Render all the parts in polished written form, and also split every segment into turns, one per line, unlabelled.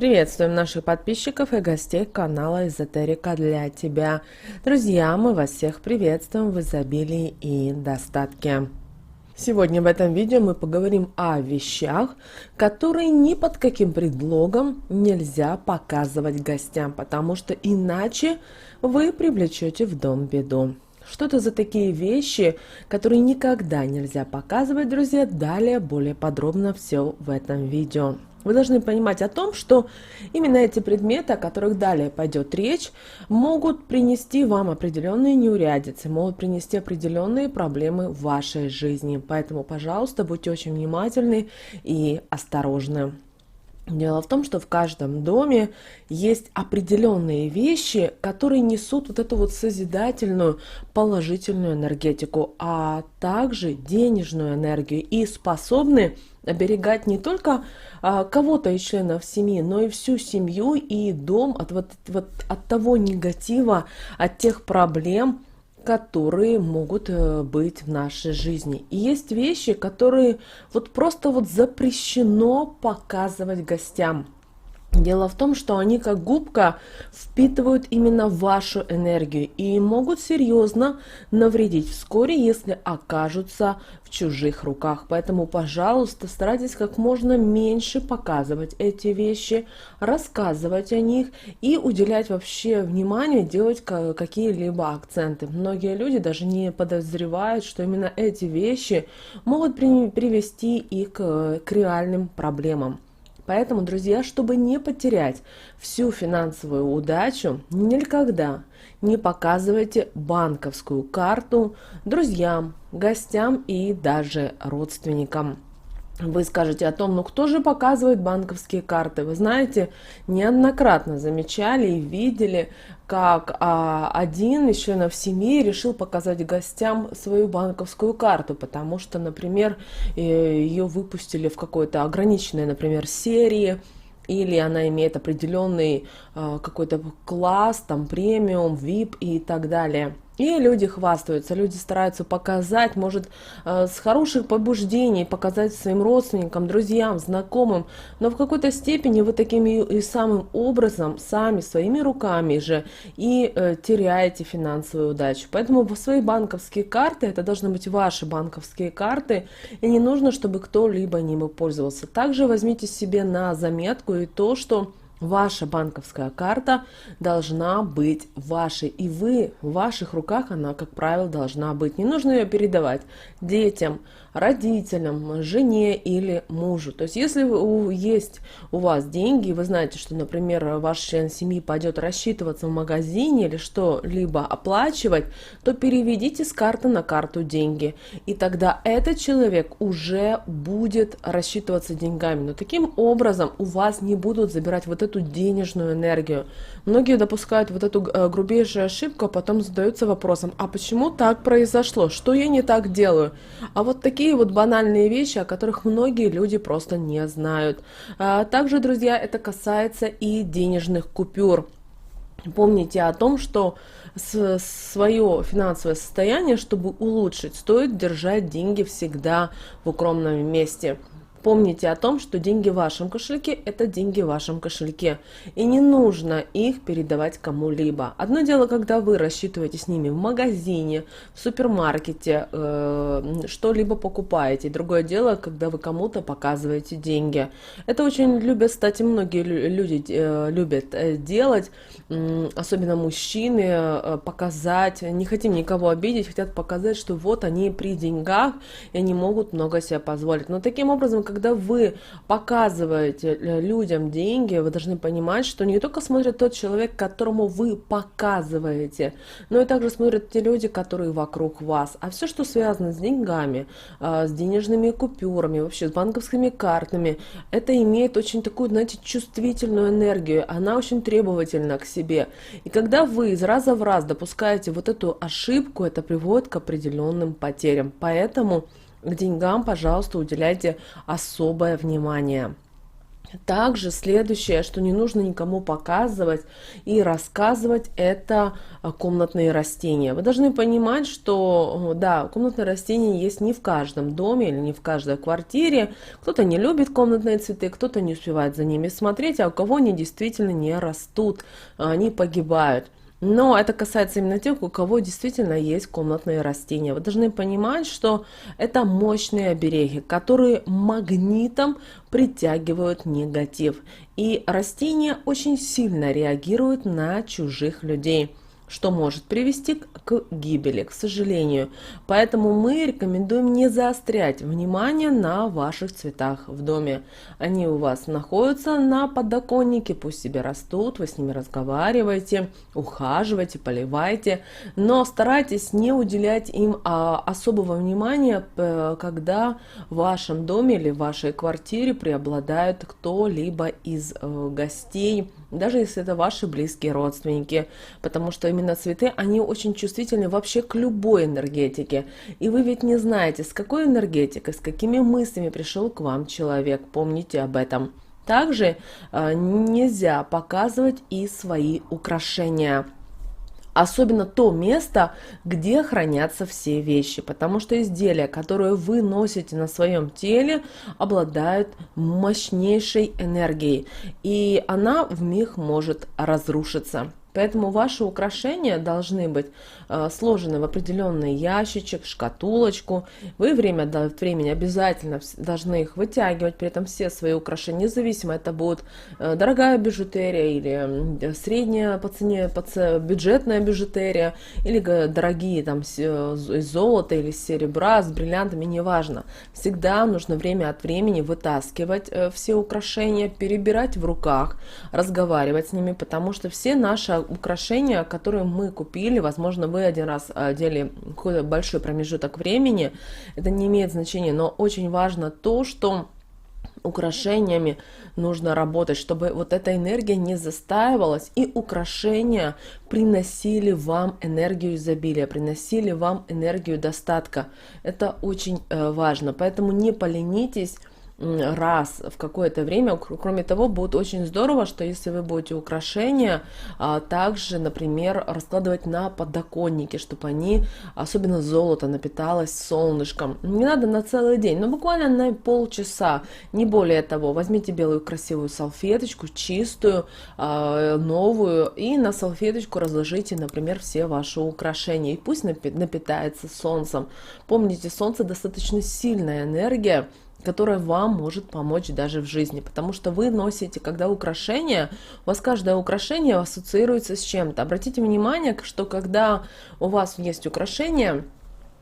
Приветствуем наших подписчиков и гостей канала Эзотерика для тебя. Друзья, мы вас всех приветствуем в изобилии и достатке. Сегодня в этом видео мы поговорим о вещах, которые ни под каким предлогом нельзя показывать гостям, потому что иначе вы привлечете в дом беду. Что это за такие вещи, которые никогда нельзя показывать, друзья? Далее более подробно все в этом видео. Вы должны понимать о том, что именно эти предметы, о которых далее пойдет речь, могут принести вам определенные неурядицы, могут принести определенные проблемы в вашей жизни. Поэтому, пожалуйста, будьте очень внимательны и осторожны. Дело в том, что в каждом доме есть определенные вещи, которые несут вот эту вот созидательную, положительную энергетику, а также денежную энергию и способны оберегать не только кого-то из членов семьи, но и всю семью и дом от того негатива, от тех проблем, которые могут быть в нашей жизни. И есть вещи, которые просто запрещено показывать гостям. Дело в том, что они как губка впитывают именно вашу энергию и могут серьезно навредить вскоре, если окажутся в чужих руках. Поэтому, пожалуйста, старайтесь как можно меньше показывать эти вещи, рассказывать о них и уделять вообще внимание, делать какие-либо акценты. Многие люди даже не подозревают, что именно эти вещи могут привести их к реальным проблемам. Поэтому, друзья, чтобы не потерять всю финансовую удачу, никогда не показывайте банковскую карту друзьям, гостям и даже родственникам. Вы скажете о том, ну кто же показывает банковские карты? Вы знаете, неоднократно замечали и видели, как один из членов семьи решил показать гостям свою банковскую карту, потому что, например, ее выпустили в какой-то ограниченной, например, серии, или она имеет определенный какой-то класс, там премиум, VIP и так далее. И люди хвастаются, люди стараются показать, может, с хороших побуждений, показать своим родственникам, друзьям, знакомым, но в какой-то степени вы таким и самым образом, сами, своими руками же и теряете финансовую удачу. Поэтому свои банковские карты, это должны быть ваши банковские карты, и не нужно, чтобы кто-либо ними пользовался. Также возьмите себе на заметку и то, что ваша банковская карта должна быть вашей, и в ваших руках она, как правило, должна быть. Не нужно ее передавать детям, родителям, жене или мужу. То есть, если есть у вас деньги, вы знаете, что, например, ваш член семьи пойдет рассчитываться в магазине или что-либо оплачивать, то переведите с карты на карту деньги, и тогда этот человек уже будет рассчитываться деньгами. Но таким образом у вас не будут забирать эту денежную энергию. Многие допускают эту грубейшую ошибку, а потом задаются вопросом, а почему так произошло? Что я не так делаю? А вот такие банальные вещи, о которых многие люди просто не знают. Также, друзья, это касается и денежных купюр. Помните о том, что свое финансовое состояние, чтобы улучшить, стоит держать деньги всегда в укромном месте. Помните о том, что деньги в вашем кошельке – это деньги в вашем кошельке, и не нужно их передавать кому-либо. Одно дело, когда вы рассчитываете с ними в магазине, в супермаркете, что-либо покупаете. Другое дело, когда вы кому-то показываете деньги. Это очень любят, кстати, многие люди любят делать, особенно мужчины, показать, не хотим никого обидеть, хотят показать, что вот они при деньгах, и они могут много себе позволить. Но таким образом, когда вы показываете людям деньги, вы должны понимать, что не только смотрит тот человек, которому вы показываете, но и также смотрят те люди, которые вокруг вас. А все, что связано с деньгами, с денежными купюрами, вообще с банковскими картами, это имеет очень такую, знаете, чувствительную энергию. Она очень требовательна к себе. И когда вы из раза в раз допускаете эту ошибку, это приводит к определенным потерям. Поэтому к деньгам, пожалуйста, уделяйте особое внимание. Также следующее, что не нужно никому показывать и рассказывать, это комнатные растения. Вы должны понимать, что да, комнатные растения есть не в каждом доме или не в каждой квартире. Кто-то не любит комнатные цветы, кто-то не успевает за ними смотреть, а у кого они действительно не растут, они погибают. Но это касается именно тех, у кого действительно есть комнатные растения. Вы должны понимать, что это мощные обереги, которые магнитом притягивают негатив. И растения очень сильно реагируют на чужих людей, что может привести к гибели, к сожалению. Поэтому мы рекомендуем не заострять внимание на ваших цветах в доме. Они у вас находятся на подоконнике, пусть себе растут, вы с ними разговариваете, ухаживайте, поливайте, но старайтесь не уделять им особого внимания, когда в вашем доме или в вашей квартире преобладает кто-либо из гостей, даже если это ваши близкие родственники, потому что именно цветы, они очень чувствительны вообще к любой энергетике. И вы ведь не знаете, с какой энергетикой, с какими мыслями пришел к вам человек. Помните об этом. Также нельзя показывать и свои украшения. Особенно то место, где хранятся все вещи, потому что изделия, которые вы носите на своем теле, обладают мощнейшей энергией, и она вмиг может разрушиться. Поэтому ваши украшения должны быть сложены в определенный ящичек, шкатулочку. Вы время от времени обязательно должны их вытягивать, при этом все свои украшения, независимо это будет дорогая бижутерия или средняя по цене, бюджетная бижутерия, или дорогие там из золота или серебра с бриллиантами, неважно. Всегда нужно время от времени вытаскивать все украшения, перебирать в руках, разговаривать с ними, потому что все наши украшения, которые мы купили, возможно, вы один раз одели какой-то большой промежуток времени, это не имеет значения, но очень важно то, что украшениями нужно работать, чтобы вот эта энергия не застаивалась, и украшения приносили вам энергию изобилия, приносили вам энергию достатка. Это очень важно, поэтому не поленитесь раз в какое-то время. Кроме того, будет очень здорово, что если вы будете украшения также, например, раскладывать на подоконнике, чтобы они, особенно золото, напиталось солнышком. Не надо на целый день, но буквально на полчаса, не более того. Возьмите белую красивую салфеточку, чистую, новую, и на салфеточку разложите, например, все ваши украшения, и пусть напитается солнцем. Помните, солнце достаточно сильная энергия, которая вам может помочь даже в жизни, потому что вы носите, когда украшения, у вас каждое украшение ассоциируется с чем-то. Обратите внимание, что когда у вас есть украшения,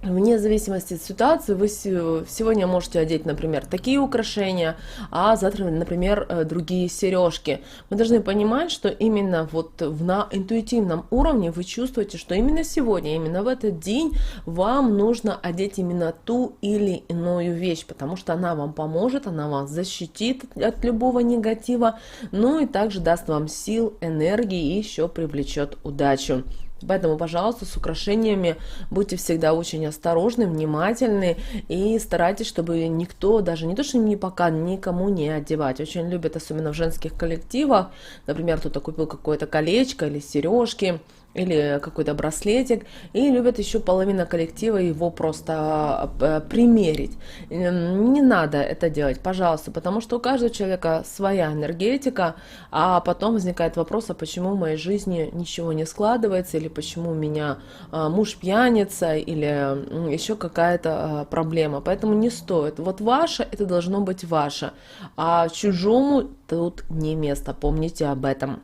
вне зависимости от ситуации, вы сегодня можете одеть, например, такие украшения, а завтра, например, другие сережки. Вы должны понимать, что именно вот на интуитивном уровне вы чувствуете, что именно сегодня, именно в этот день вам нужно одеть именно ту или иную вещь, потому что она вам поможет, она вас защитит от любого негатива, ну и также даст вам сил, энергии и еще привлечет удачу. Поэтому, пожалуйста, с украшениями будьте всегда очень осторожны, внимательны и старайтесь, чтобы никто, даже не то, что никому не одевать. Очень любят, особенно в женских коллективах, например, кто-то купил какое-то колечко или сережки, или какой-то браслетик, и любят еще половина коллектива его просто примерить. Не надо это делать, пожалуйста, потому что у каждого человека своя энергетика, а потом возникает вопрос, а почему в моей жизни ничего не складывается, или почему у меня муж пьяница, или еще какая-то проблема. Поэтому не стоит. Вот ваше, это должно быть ваше, а чужому тут не место, помните об этом.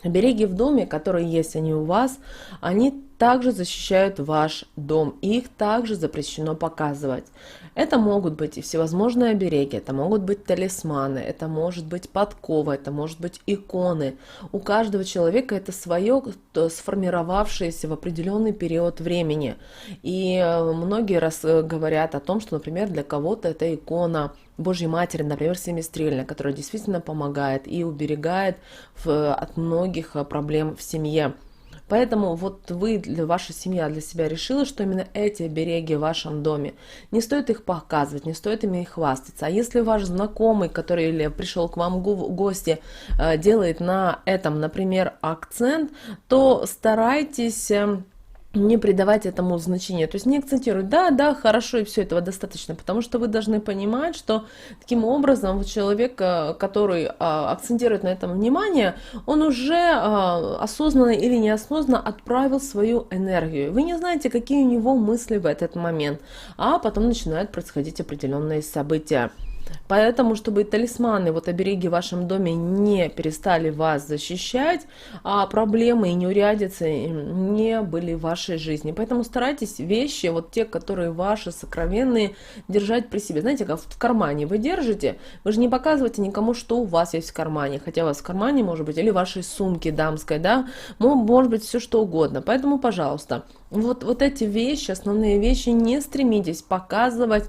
Обереги в доме, которые есть они у вас, они также защищают ваш дом, и их также запрещено показывать. Это могут быть и всевозможные обереги, это могут быть талисманы, это может быть подкова, это может быть иконы. У каждого человека это свое, сформировавшееся в определенный период времени. И многие раз говорят о том, что, например, для кого-то это икона Божьей Матери, например, семистрельная, которая действительно помогает и уберегает от многих проблем в семье. Поэтому вот ваша семья для себя решила, что именно эти обереги в вашем доме. Не стоит их показывать, не стоит ими хвастаться. А если ваш знакомый, который или пришел к вам в гости, делает на этом, например, акцент, то старайтесь не придавать этому значения, то есть не акцентировать, да, хорошо, и все, этого достаточно, потому что вы должны понимать, что таким образом вот человек, который акцентирует на этом внимание, он уже осознанно или неосознанно отправил свою энергию. Вы не знаете, какие у него мысли в этот момент, а потом начинают происходить определенные события. Поэтому, чтобы талисманы, вот обереги в вашем доме не перестали вас защищать, а проблемы и неурядицы не были в вашей жизни. Поэтому старайтесь вещи, вот те, которые ваши, сокровенные, держать при себе. Знаете, как в кармане вы держите, вы же не показываете никому, что у вас есть в кармане. Хотя у вас в кармане может быть, или в вашей сумке дамской, да, может быть все что угодно. Поэтому, пожалуйста, вот эти вещи, основные вещи, не стремитесь показывать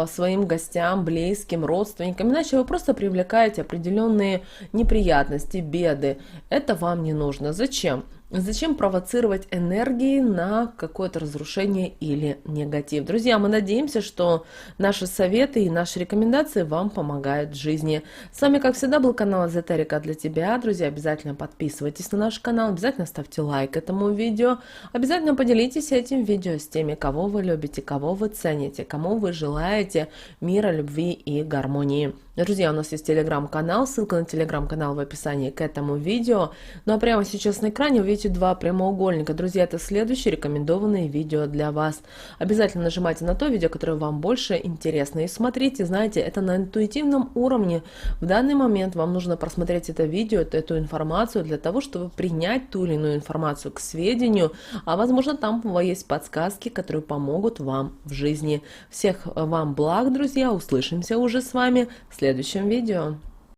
своим гостям, близким, родственникам, иначе вы просто привлекаете определенные неприятности, беды. Это вам не нужно. Зачем? Зачем провоцировать энергии на какое-то разрушение или негатив? Друзья, мы надеемся, что наши советы и наши рекомендации вам помогают в жизни. С вами, как всегда, был канал Эзотерика для тебя. Друзья, обязательно подписывайтесь на наш канал, обязательно ставьте лайк этому видео, обязательно поделитесь этим видео с теми, кого вы любите, кого вы цените, кому вы желаете мира, любви и гармонии. Друзья, у нас есть телеграм-канал, ссылка на телеграм-канал в описании к этому видео. Ну а прямо сейчас на экране вы видите два прямоугольника. Друзья, это следующие рекомендованные видео для вас. Обязательно нажимайте на то видео, которое вам больше интересно. И смотрите, знаете, это на интуитивном уровне. В данный момент вам нужно просмотреть это видео, эту информацию для того, чтобы принять ту или иную информацию к сведению. А возможно, там у вас есть подсказки, которые помогут вам в жизни. Всех вам благ, друзья. Услышимся уже с вами в следующем видео.